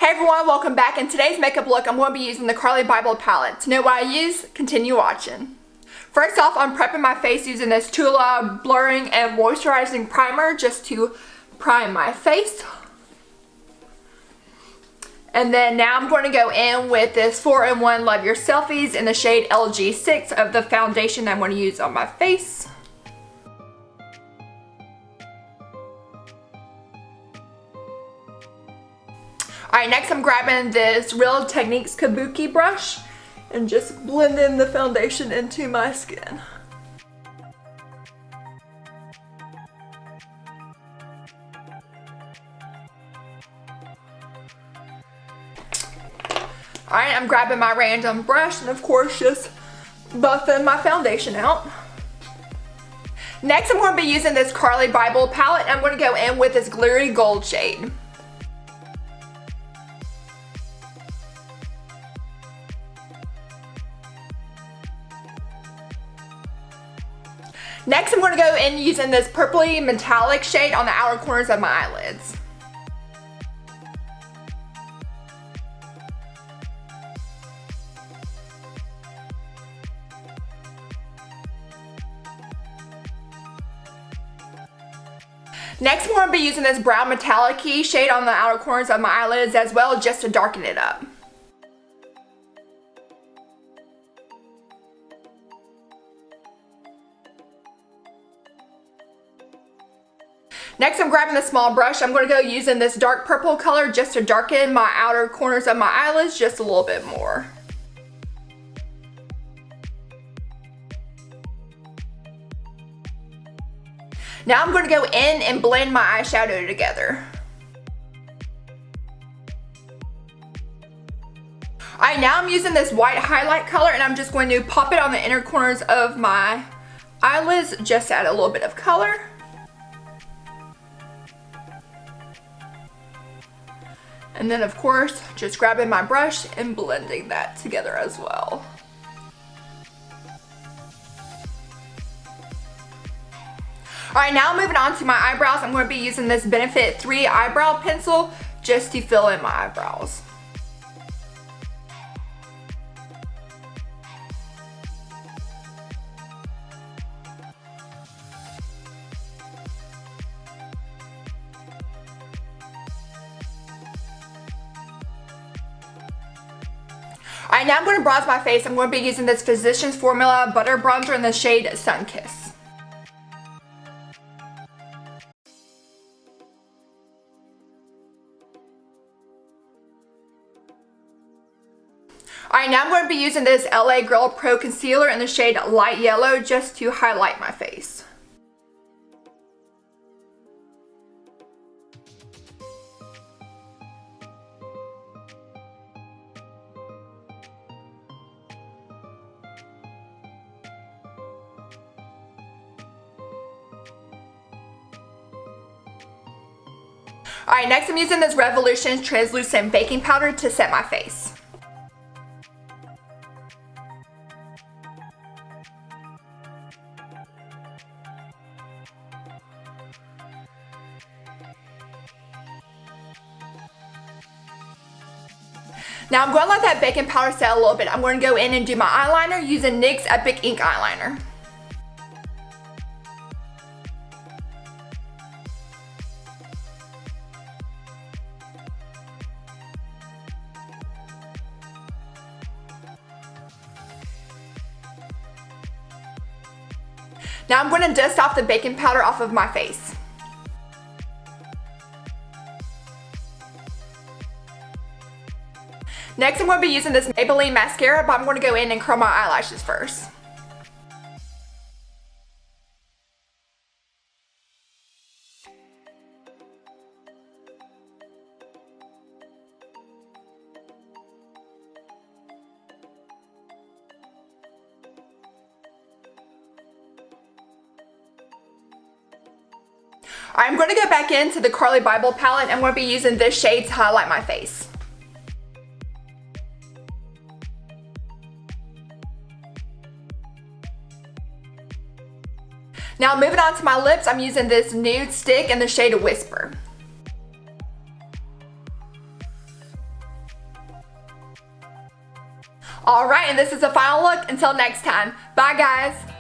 Hey everyone, welcome back. In today's makeup look, I'm going to be using the Carli Bybel palette. To know what I use, continue watching. First off, I'm prepping my face using this Tula Blurring and Moisturizing Primer just to prime my face. And then now I'm going to go in with this 4-in-1 Love Your Selfies in the shade LG6 of the foundation that I'm going to use on my face. Alright, next I'm grabbing this Real Techniques Kabuki brush and just blending the foundation into my skin. Alright, I'm grabbing my random brush and of course just buffing my foundation out. Next I'm going to be using this Carli Bybel palette and I'm going to go in with this glittery gold shade. Next, I'm going to go in using this purpley metallic shade on the outer corners of my eyelids. Next, I'm going to be using this brown metallic-y shade on the outer corners of my eyelids as well, just to darken it up. Next, I'm grabbing a small brush. I'm going to go using this dark purple color just to darken my outer corners of my eyelids just a little bit more. Now I'm going to go in and blend my eyeshadow together. Alright, now I'm using this white highlight color and I'm just going to pop it on the inner corners of my eyelids just to add a little bit of color. And then of course, just grabbing my brush and blending that together as well. Alright, now moving on to my eyebrows, I'm going to be using this Benefit 3 eyebrow pencil just to fill in my eyebrows. Alright, now I'm going to bronze my face. I'm going to be using this Physicians Formula Butter Bronzer in the shade Sunkiss. Alright, now I'm going to be using this LA Girl Pro Concealer in the shade Light Yellow just to highlight my face. Alright, next I'm using this Revolution Translucent Baking Powder to set my face. Now I'm going to let that baking powder set a little bit. I'm going to go in and do my eyeliner using NYX Epic Ink Eyeliner. Now I'm going to dust off the baking powder off of my face. Next I'm going to be using this Maybelline mascara, but I'm going to go in and curl my eyelashes first. I'm going to go back into the Carli Bybel palette. I'm going to be using this shade to highlight my face. Now moving on to my lips, I'm using this nude stick in the shade Whisper. Alright, and this is the final look. Until next time. Bye guys.